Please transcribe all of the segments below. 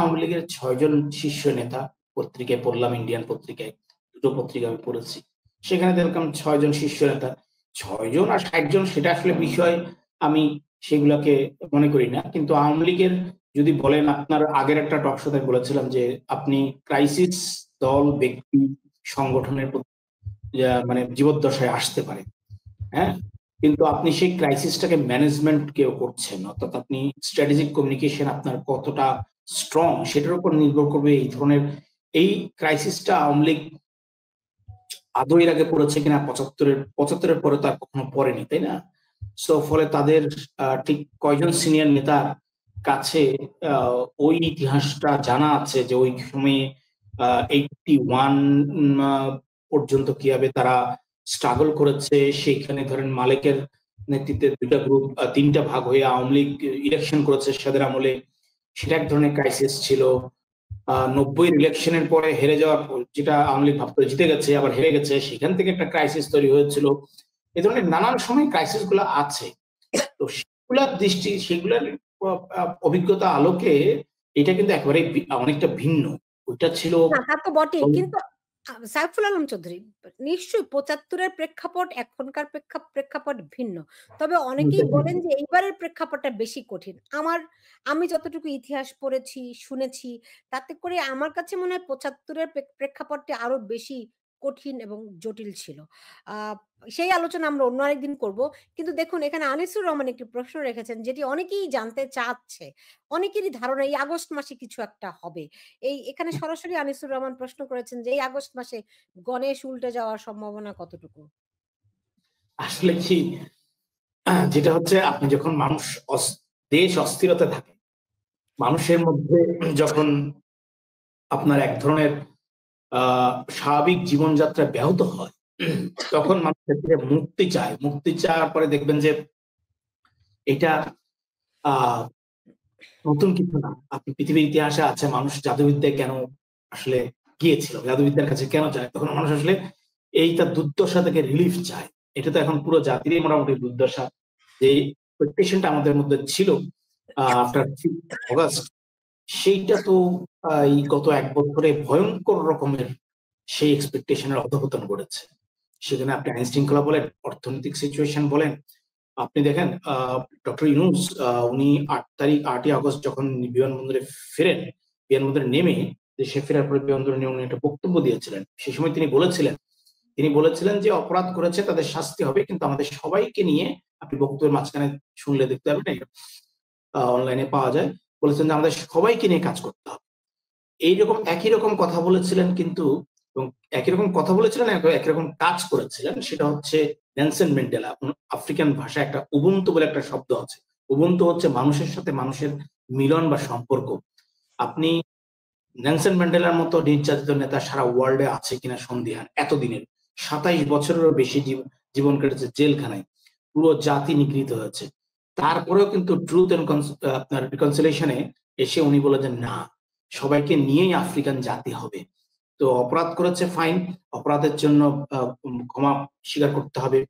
আওয়ামী লীগের 6 জন শীর্ষ নেতা, পত্রিকায় পড়লাম, ইন্ডিয়ান পত্রিকায়, দুটো পত্রিকা আমি পড়েছি, সেখানে দেখলাম 6 জন শীর্ষ নেতা। 6 জন আর 60 জন সেটা আসলে বিষয়, আমি সেগুলাকে মনে করি না। কিন্তু আওয়ামী লীগের যদি বলেন, আপনার আগের একটা টক শোতে বলেছিলাম যে আপনি ক্রাইসিস দল, ব্যক্তি, সংগঠনের মানে জীবদ্দশায় আসতে পারে, হ্যাঁ, কিন্তু আপনি সেই ক্রাইসিসটাকে ম্যানেজমেন্ট কেউ করছেন, অর্থাৎ আপনি স্ট্র্যাটেজিক কমিউনিকেশন আপনার কতটা স্ট্রং সেটার উপর নির্ভর করবে এই ধরনের। এই ক্রাইসিসটা আওয়ামী লীগ আদৌ এর আগে পড়েছে কিনা 75-এর পরে তো আর কখনো পড়েনি, তাই না? সো ফলে তাদের ঠিক কয়জন সিনিয়র নেতার কাছে ওই ইতিহাসটা জানা আছে যে ওই সময়ে 81 পর্যন্ত কিভাবে তারা স্ট্রাগল করেছে। সেইখানে ধরেন মালেকের নেতৃত্বে দুইটা গ্রুপ, তিনটা ভাগ হয়ে আওয়ামী লীগ ইলেকশন করেছে সেদের আমলে, সেটা এক ধরনের ক্রাইসিস ছিল। 90-এর ইলেকশনের পরে হেরে যাওয়ার, যেটা আওয়ামী লীগ ভাবতে জিতে গেছে আবার হেরে গেছে, সেখান থেকে একটা ক্রাইসিস তৈরি হয়েছিল। এ ধরনের নানান সময় ক্রাইসিস গুলো আছে। তো সেগুলার অভিজ্ঞতা আলোকে এটা কিন্তু একেবারে অনেকটা ভিন্ন। ওইটা ছিল তা তো বটেই, কিন্তু সাইফুল আলম চৌধুরী, নিশ্চয়ই 75-এর প্রেক্ষাপট এখনকার প্রেক্ষাপট ভিন্ন, তবে অনেকেই বলেন যে এইবারের প্রেক্ষাপটটা বেশি কঠিন। আমি যতটুকু ইতিহাস পড়েছি, শুনেছি, তাতে করে আমার কাছে মনে হয় 75-এর প্রেক্ষাপটটা আরো বেশি কঠিন এবং জটিল ছিল। সেই আলোচনা আমরা অন্য আরেকদিন করব। কিন্তু দেখুন, এখানে আনিসুর রহমান একটি প্রশ্ন রেখেছেন যেটি অনেকেই জানতে চাচ্ছে, অনেকেরই ধারণা এই আগস্ট মাসে কিছু একটা হবে। এখানে সরাসরি আনিসুর রহমান প্রশ্ন করেছেন যে এই আগস্ট মাসে গণেশ উল্টে যাওয়ার সম্ভাবনা কতটুকু? আসলে কি, যেটা হচ্ছে, আপনি যখন দেশ অস্থিরতা থাকে, মানুষের মধ্যে যখন আপনার এক ধরনের স্বাভাবিক জীবনযাত্রা ব্যাহত হয়, তখন মানুষের থেকে মুক্তি চায়। মুক্তি চাওয়ার পরে দেখবেন যে এটা নতুন কিছু না। আপনি পৃথিবীর ইতিহাসে আছে মানুষ জাদুবিদ্যায় কেন আসলে গিয়েছিল, জাদুবিদ্যার কাছে কেন যায়, তখন মানুষ আসলে এইটা দুর্দশা থেকে রিলিফ চায়। এটা তো এখন পুরো জাতিরই মোটামুটি দুর্দশা। যে এক্সপেকটেশনটা আমাদের মধ্যে ছিল আফটার অগাস্ট, সেইটা তো এই গত 1 বছরে ভয়ঙ্কর রকমের সেই এক্সপেকটেশনের অধঃপতন ঘটেছে। সেখানে আপনি আইন শৃঙ্খলা বলেন, অর্থনৈতিক সিচুয়েশন বলেন, আপনি দেখেন ডক্টর ইউনূস উনি 8ই আগস্ট যখন বিমানবন্দরে ফেরেন, বিমানবন্দরে নেমে দেশে ফেরার পরে বিমানবন্দরে নেমে উনি একটা বক্তব্য দিয়েছিলেন। সেই সময় তিনি বলেছিলেন যে অপরাধ করেছে তাদের শাস্তি হবে, কিন্তু আমাদের সবাইকে নিয়ে, আপনি বক্তব্যের মাঝখানে শুনলে দেখতে পাবেন, অনলাইনে পাওয়া যায়, বলেছেন যে আমাদের সবাইকে নিয়ে কাজ করতে হবে। এইরকম একই রকম কথা বলেছিলেন, কিন্তু এবং একই রকম কথা বলেছিলেন, একই রকম কাজ করেছিলেন। সেটা হচ্ছে নেলসন ম্যান্ডেলা। আফ্রিকান ভাষায় একটা উবুন্টু বলে একটা শব্দ আছে। উবুন্টু হচ্ছে মানুষের সাথে মানুষের মিলন বা সম্পর্ক। আপনি নেলসন ম্যান্ডেলার মতো নির্যাতিত নেতা সারা ওয়ার্ল্ডে আছে কিনা সন্দিহান। এতদিনের 27 বছরেরও বেশি জীবন কেটেছে জেলখানায়, পুরো জাতি নিগৃহীত হয়েছে। তারপরেও কিন্তু ট্রুথ এন্ড আপনার রিকনসিলিয়েশনে এসে উনি বলেছেন না, সবাইকে নিয়েই আফ্রিকান জাতি হবে। তো অপরাধ করেছে, ফাইন, অপরাধের জন্য ক্ষমা স্বীকার করতে হবে,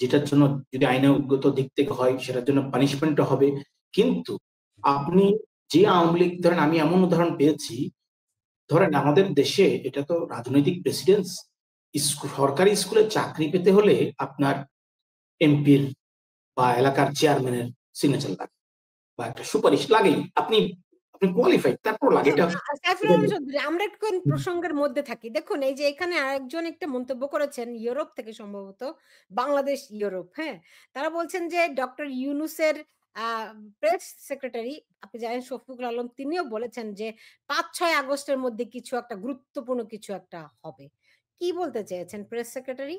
যেটার জন্য যদি আইনগত দিক থেকে হয় সেটার জন্য পানিশমেন্টও হবে। কিন্তু আপনি যে আওয়ামী লীগ, ধরেন আমি এমন উদাহরণ পেয়েছি, ধরেন আমাদের দেশে এটা তো রাজনৈতিক প্রেসিডেন্স, সরকারি স্কুলে চাকরি পেতে হলে আপনার এমপির বা এলাকার চেয়ারম্যানের সিগনেচার লাগে বা একটা সুপারিশ লাগেই। আপনি কোয়ালিফাইড, তারপর লাগে এটা। সাইফুল আলম চৌধুরী, আমরা একটু প্রসঙ্গের মধ্যে থাকি। দেখুন, এই যে এখানে আরেকজন একটা মন্তব্য করেছেন ইউরোপ থেকে, সম্ভবত বাংলাদেশ ইউরোপ, হ্যাঁ, তারা বলছেন যে ডক্টর ইউনূসের প্রেস সেক্রেটারি, আপনি জানেন শফিকুল আলম, তিনিও বলেছেন যে 5-6 আগস্টের মধ্যে কিছু একটা গুরুত্বপূর্ণ কিছু একটা হবে। কি বলতে চেয়েছেন প্রেস সেক্রেটারি?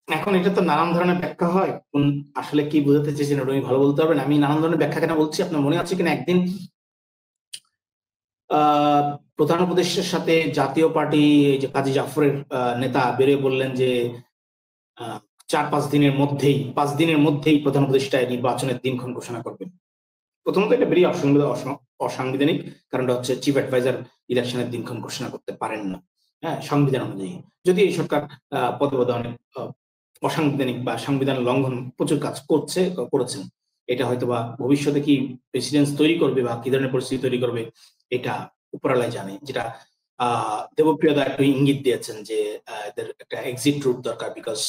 এখন এটা তো নানান ধরনের ব্যাখ্যা হয়, আসলে কি বোঝাতে চেয়েছেন ওটা ভালো বলতে পারবেন। আমি নানান ধরনের ব্যাখ্যা কেন বলছি, আপনার মনে আছে কিনা একদিন প্রধান উপদেষ্টার সাথে জাতীয় পার্টি, এই যে কাজী জাফরের নেতা বেরিয়ে বললেন যে 4-5 দিনের মধ্যেই 5 দিনের মধ্যেই প্রধান উপদেষ্টা নির্বাচনের দিনক্ষণ ঘোষণা করবেন। প্রথমত এটা বেরিয়ে অসাংবিধানিক, কারণটা হচ্ছে চিফ অ্যাডভাইজার ইলেকশনের দিনক্ষণ ঘোষণা করতে পারেন না, হ্যাঁ, সংবিধান অনুযায়ী। যদি এই সরকার পদে পদে অনেক অসাংবিধানিক বা সংবিধান লঙ্ঘন প্রচুর কাজ করেছেন, এটা হয়তোবা ভবিষ্যতে কি প্রেসিডেন্স তৈরি করবে বা কি ধরনের পরিস্থিতি তৈরি করবে এটা উপরালাই জানে। যেটা দেবপ্রিয় দা একটু ইঙ্গিত দিয়েছেন যে এদের একটা এক্সিট রুট দরকার, বিকজ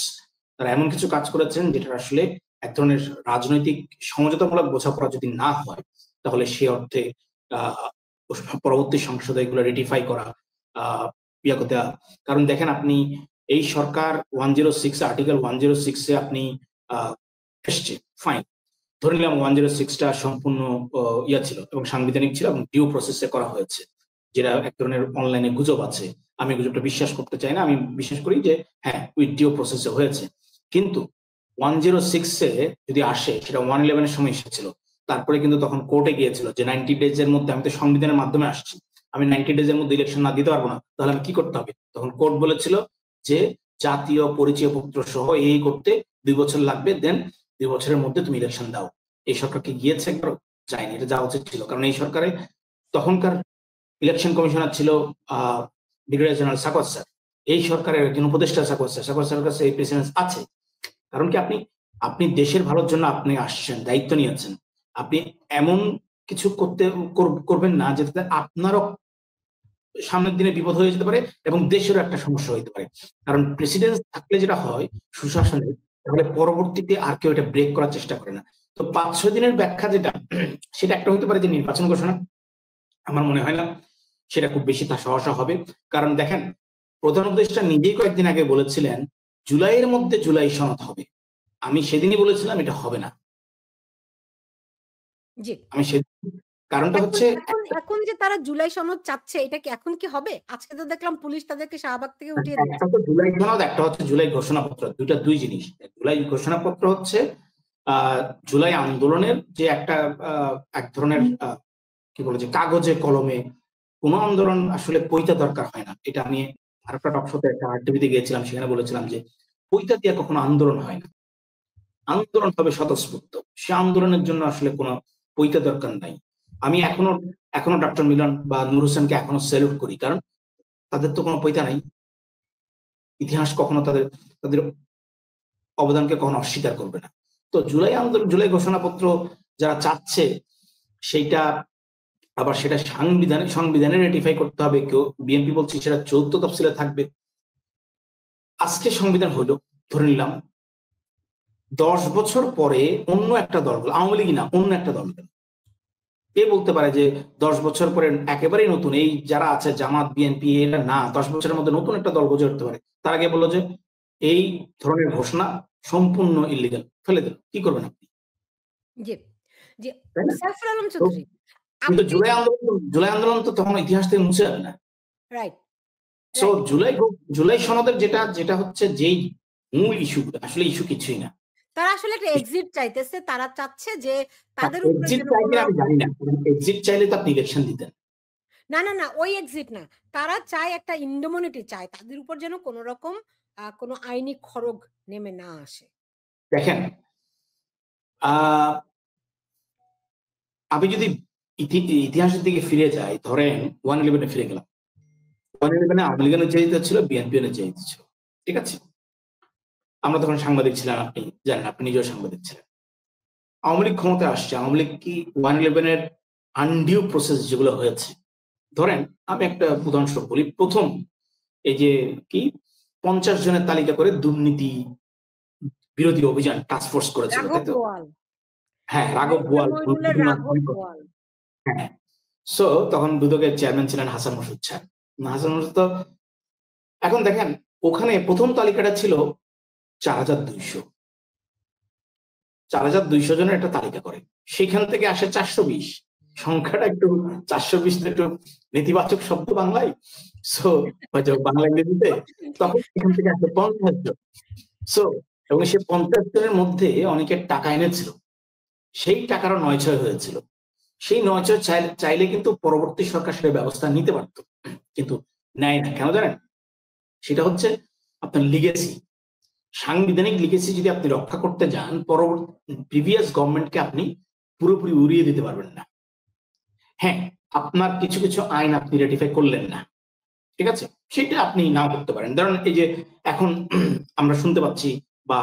তারা এমন কিছু কাজ করেছেন যেটা আসলে এক ধরনের রাজনৈতিক সমঝোতামূলক বোঝাপড়া যদি না হয় তাহলে সে অর্থে পরবর্তী সংসদে এগুলো রেটিফাই করা ইয়া করতে। কারণ দেখেন আপনি এই সরকার 106 আর্টিকেল 106 এ আপনি এসছে, ফাইন, ধরে নিলাম 106টা সম্পূর্ণ ইয়া ছিল এবং সাংবিধানিক ছিল এবং ডিউ প্রসেসে করা হয়েছে, যেটা এক ধরনের অনলাইনে গুজব আছে। আমি গুজবটা বিশ্বাস করতে চাই না, আমি বিশ্বাস করি যে হ্যাঁ উইথ ডিউ প্রসেসে হয়েছে। কিন্তু 106 এ যদি আসে, সেটা 111 এর সময় এসেছিল, তারপরে কিন্তু তখন কোর্টে গিয়েছিল যে 90 ডেজ এর মধ্যে, আমি তো সংবিধানের মাধ্যমে আসছি, আমি 90 ডেজ এর মধ্যে ইলেকশন না দিতে পারবো না, তাহলে আমি কি করতে হবে? তখন কোর্ট বলেছিল যে জাতীয় পরিচয় পত্র সহ এই করতে 2 বছর লাগবে, দেন 2 বছরের মধ্যে তুমি ইলেকশন দাও। এই সরকারকে গিয়েছে একবার? যায়নি, এটা যাওয়া উচিত ছিল। কারণ এই সরকারে তখনকার ইলেকশন কমিশনার ছিল ব্রিগেডিয়ার জেনারেল সাকোয়াত স্যার, এই সরকারের একজন উপদেষ্টা সাকোয়াত স্যারের কাছে এই প্রেসিডেন্স আছে। কারণ কি আপনি দেশের ভালোর জন্য আপনি আসছেন, দায়িত্ব নিয়েছেন, আপনি এমন কিছু করবেন না যেটাতে আপনারও সামনের দিনে বিপদ হয়ে যেতে পারে এবং দেশেরও একটা সমস্যা হইতে পারে। কারণ প্রেসিডেন্ট থাকলে যেটা হয় সুশাসনে, তাহলে পরবর্তীতে আর কেউ এটা ব্রেক করার চেষ্টা করে না। তো 5-6 দিনের ব্যাখ্যা যেটা, সেটা একটা হতে পারে যে নির্বাচন ঘোষণা। আমার মনে হয় না সেটা খুব বেশি তা সহসা হবে। কারণ দেখেন, প্রধান উপদেষ্টা নিজেই কয়েকদিন আগে বলেছিলেন জুলাইয়ের মধ্যে জুলাই সনদ হবে। আমি সেদিনই বলেছিলাম এটা হবে না। জি, আমি কারণটা হচ্ছে এখন যে তারা জুলাই সনদ চাচ্ছে, এটা কি এখন কি হবে? আজকে তো দেখলাম পুলিশ তাদেরকে শাহবাগ থেকে উঠিয়ে দিয়েছে। একটা তো জুলাই সনদ, একটা হচ্ছে জুলাই ঘোষণাপত্র, দুই জিনিস। জুলাই ঘোষণাপত্র হচ্ছে জুলাই আন্দোলনের যে একটা এক ধরনের কি বলে যে কাগজে কলমে কোনো আন্দোলন আসলে পৈতা দরকার হয় না। এটা আমি আরেকটা টকশোতে একটা আরটিভিতে গিয়েছিলাম, সেখানে বলেছিলাম যে পৈতা দিয়ে কখনো আন্দোলন হয় না, আন্দোলন হবে স্বতঃস্ফূর্ত। সে আন্দোলনের জন্য আসলে কোনো পৈতা দরকার নাই। আমি এখনো ডক্টর মিলন বা নূর হোসেনকে এখনো স্যালুট করি, কারণ তাদের তো কোনো পৈতা নাই। ইতিহাস কখনো তাদের অবদানকে কখনো অস্বীকার করবে না। তো জুলাই আন্দোলন, জুলাই ঘোষণাপত্র যারা চাচ্ছে সেইটা আবার সেটা সংবিধানে রেটিফাই করতে হবে। কেউ বিএনপি বলছে সেটা 4th তফসিলে থাকবে। আজকে সংবিধান হলো, ধরে নিলাম 10 বছর পরে অন্য একটা দল, আওয়ামী লীগ না অন্য একটা দল, কে বলতে পারে যে 10 বছর পরে একেবারেই নতুন এই যারা আছে জামাত বিএনপি, এরা না 10 বছরের মধ্যে নতুন একটা দল গজে উঠতে পারে, তার আগে বললো যে এই ধরনের ঘোষণা সম্পূর্ণ ইলিগাল, ফেলে দেন, কি করবেন আপনি? জি, জি, তাই না? সাইফুল আলম চৌধুরী, কিন্তু জুলাই আন্দোলন তো তখন ইতিহাস থেকে মুছে যাবে না। রাইট, সো জুলাই সনদের যেটা হচ্ছে যেই মূল ইস্যু, আসলে ইস্যু কিছুই না। তারা আসলে একটা এক্সিট চাইতেছে। তারা চাচ্ছে যে তাদের উপরে এক্সিট চাইলে আমি জানি না, এক্সিট চাইলে তো আপনি ইলেকশন দিতেন। না, না, না, ওই এক্সিট না। তারা চায় একটা ইন্ডেমনিটি চায়। তাদের উপর যেন কোন রকম কোন আইনি খড়গ নেমে না আসে। দেখেন, আমি যদি ইতিহাসের দিকে ফিরে যাই, ধরেন 111 ফিরে গেলাম, 111 আওয়ামী লীগের নির্যাতিত ছিল, বিএনপি নির্যাতিত ছিল, ঠিক আছে? আমরা তখন সাংবাদিক ছিলাম, আপনি জানেন, আপনি নিজেও সাংবাদিক ছিলেন। আওয়ামী লীগ ক্ষমতায় আসছে, আওয়ামী লীগ কি 111 আনডিউ প্রসেস যেগুলো হয়েছে, ধরেন আমি একটা উদাহরণস্বরূপ বলি, প্রথম এই যে কি 50 জনের তালিকা করে দুর্নীতি বিরোধী অভিযান টাস্ক ফোর্স করেছিল, তাই তো? হ্যাঁ, রাঘব বোয়াল। হ্যাঁ, সো তখন দুদকের চেয়ারম্যান ছিলেন হাসান মাসুদ স্যার। হাসান মাসুদ তো, এখন দেখেন ওখানে প্রথম তালিকাটা ছিল 4200 জনের একটা তালিকা করে, সেখান থেকে আসে 420। সংখ্যাটা একটু 420 একটু নেতিবাচক শব্দ বাংলায়, সো বাংলা ইংরেজিতে, তখন সেখান থেকে আসে 50 জন। সো এবং সে 50 জনের মধ্যে অনেকের টাকা এনেছিল, সেই টাকারও 9-6 হয়েছিল। সেই 9-6 চাইলে কিন্তু পরবর্তী সরকার সেটা ব্যবস্থা নিতে পারত, কিন্তু নেয় না। কেন জানেন? সেটা হচ্ছে আপনার লিগেসি, সাংবিধানিক লিগেসি যদি আপনি রক্ষা করতে যান, পরবর্তী প্রিভিয়াস গভর্নমেন্টকে আপনি পুরোপুরি উড়িয়ে দিতে পারবেন না। হ্যাঁ, আপনার কিছু কিছু আইন আপনি রেটিফাই করলেন না, ঠিক আছে, সেটা আপনি নাও করতে পারেন। ধরুন এই যে এখন আমরা শুনতে পাচ্ছি বা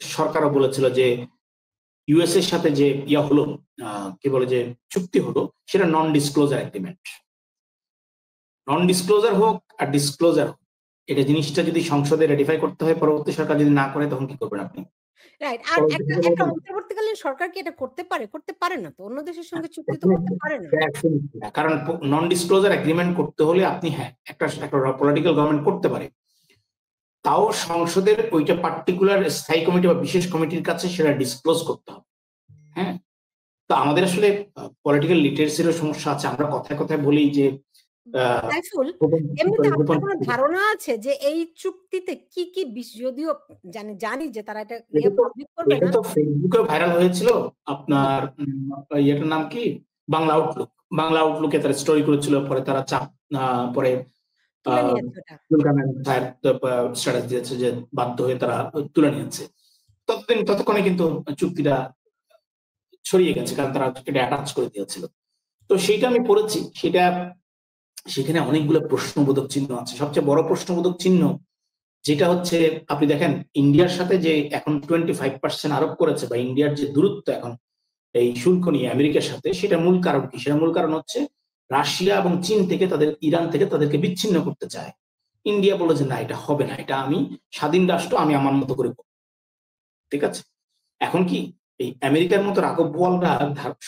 সরকারও বলেছিল যে ইউএস এর সাথে যে ইয়া হলো, কি বলে যে চুক্তি হলো, সেটা non disclosure agreement. Non disclosure হোক আর ডিসক্লোজার হোক, এটা জিনিসটা যদি সংসদে রেটিফাই করতে হয়, পরবর্তী সরকার যদি না করে, তখন কি করবেন আপনি? রাইট। আর একটা অন্তর্বর্তীকালীন সরকার কি এটা করতে পারে? করতে পারে না তো। অন্য দেশের সঙ্গে চুক্তি তো করতে পারে না। কারণ নন ডিসক্লোজার এগ্রিমেন্ট করতে হলে আপনি একটা পলিটিক্যাল গভর্নমেন্ট করতে পারে, তাও সংসদের ওইটা পার্টিকুলার স্থায়ী কমিটি বা বিশেষ কমিটির কাছে সেটা ডিসক্লোজ করতে হবে। হ্যাঁ, তো আমাদের আসলে পলিটিক্যাল লিটারেসিরও সমস্যা আছে। আমরা কথায় কথায় বলি যে সাইফুল, এমনিতে আপনার কোনো ধারণা আছে যে এই চুক্তিতে কি কি যদিও জানি যে তারা এটা পাবলিক করবে না। এটা তো ফেসবুকে ভাইরাল হয়েছিল, আপনার ইয়েটার নাম কি, বাংলা আউটলুক। বাংলা আউটলুকে তারা স্টোরি করেছিল, পরে তারা চাপ পরে স্ট্যাটাস দিয়েছে যে বাধ্য হয়ে তারা তুলে নিয়েছে। ততক্ষণে কিন্তু চুক্তিটা ছড়িয়ে গেছে, কারণ তারা এটা অ্যাটাচ করে দিয়েছিল। তো সেইটা আমি পড়েছি, সেখানে অনেকগুলো প্রশ্নবোধক চিহ্ন আছে। সবচেয়ে বড় প্রশ্নবোধক চিহ্ন যেটা হচ্ছে, আপনি দেখেন ইন্ডিয়ার সাথে যে এখন 25% আরোপ করেছে, বা ইন্ডিয়ার যে দূরত্ব এখন এই শুল্ক নিয়ে আমেরিকার সাথে, সেটা মূল কারণ কি? সেটা মূল কারণ হচ্ছে রাশিয়া এবং চীন থেকে ইরান থেকে তাদেরকে বিচ্ছিন্ন করতে চায়। ইন্ডিয়া বলে যে না, এটা হবে না, এটা আমি স্বাধীন রাষ্ট্র, আমি আমার মতো করে। ঠিক আছে, এখন কি এই আমেরিকার মতো রাঘব বোয়ালরা,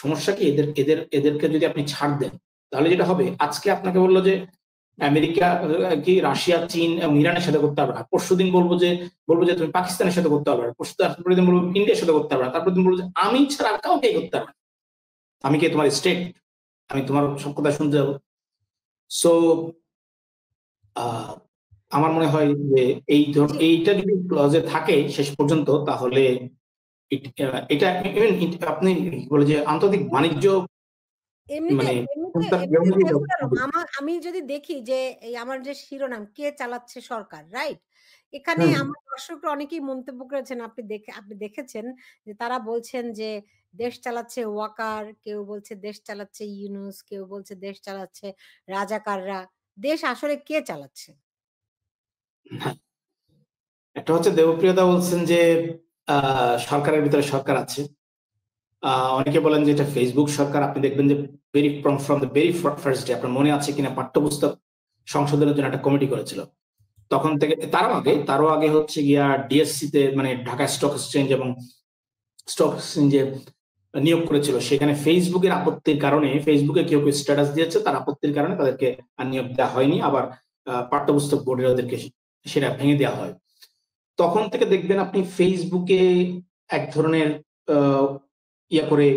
সমস্যা কি এদেরকে যদি আপনি ছাড় দেন, তাহলে যেটা হবে, আজকে আপনাকে বললো যে আমেরিকা কি রাশিয়া, চীন এবং ইরানের সাথে করতে পারবে না, পরশুদিন বলবো যে তুমি পাকিস্তানের সাথে করতে পারবে না, পরশুদিন বলবো ইন্ডিয়ার সাথে করতে পারবে না, তারপর দিন বলবো যে আমি ছাড়া কাউকে করতে পারবে না, আমি কি তোমার স্টেট, আমি তোমার সব কথা শুনতে যাবো? সো আমার মনে হয় যে এইটা যদি ক্লজে থাকে শেষ পর্যন্ত, তাহলে এটা আপনি বলে যে আন্তর্জাতিক বাণিজ্য, আমি যদি দেখি যে এই আমার যে শিরোনাম, কে চালাচ্ছে সরকার, রাইট, এখানে আমার দর্শকরা অনেকেই মন্তব্য করেছেন, আপনি দেখেছেন যে তারা বলছেন যে দেশ চালাচ্ছে ওয়াকার, কেউ বলছে দেশ চালাচ্ছে ইউনূস, কেউ বলছে দেশ চালাচ্ছে রাজাকাররা। দেশ আসলে কে চালাচ্ছে? একটা হচ্ছে দেবপ্রিয়দা বলছেন যে সরকারের ভিতরে সরকার আছে, অনেকে বলেন যে এটা ফেসবুক সরকার। আপনি দেখবেন যে from the very first day, আপনার মনে আছে কিনা, পাঠ্যপুস্তক সংশোধনের জন্য একটা কমিটি করেছিল, তখন থেকে তারও আগে হচ্ছে গিয়া ডিএসসি তে, মানে ঢাকা স্টক এক্সচেঞ্জ এবং স্টক এক্সচেঞ্জে নিয়োগ করেছিল। সেখানে ফেসবুকের আপত্তির কারণে, ফেসবুকে কেউ কেউ স্ট্যাটাস দিয়েছে, তার আপত্তির কারণে তাদেরকে আর নিয়োগ দেওয়া হয়নি, আবার পাঠ্যপুস্তক বোর্ডের ওদেরকে সেটা ভেঙে দেওয়া হয়। তখন থেকে দেখবেন আপনি ফেসবুকে এক ধরনের ইয়া করে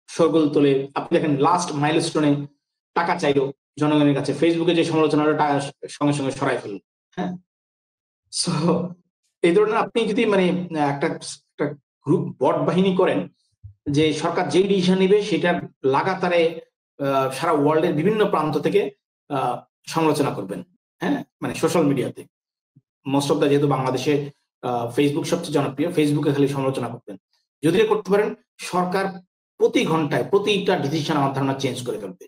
সরগোল তোলে। আপনি দেখেন লাস্ট মাইলস্টোনে টাকা চাইলো জনগণের কাছে, ফেসবুকে যে সমালোচনাটা টাকা সঙ্গে সঙ্গে সরাই ফেলল। হ্যাঁ, সো এই ধরনের আপনি যদি মানে একটা গ্রুপ বট বাহিনী করেন, যে সরকার যেই ডিসিশন নিবে সেটা লাগাতারে সারা ওয়ার্ল্ডের বিভিন্ন প্রান্ত থেকে সমালোচনা করবেন। হ্যাঁ, মানে সোশ্যাল মিডিয়াতে মোস্ট অফ দা, যেহেতু বাংলাদেশে ফেসবুক সবচেয়ে জনপ্রিয়, ফেসবুকে খালি সমালোচনা করবেন। যদি করতে পারেন, সরকার প্রতি ঘন্টায় প্রতিটা ডিসিশন আমার ধারণা চেঞ্জ করে ফেলবে।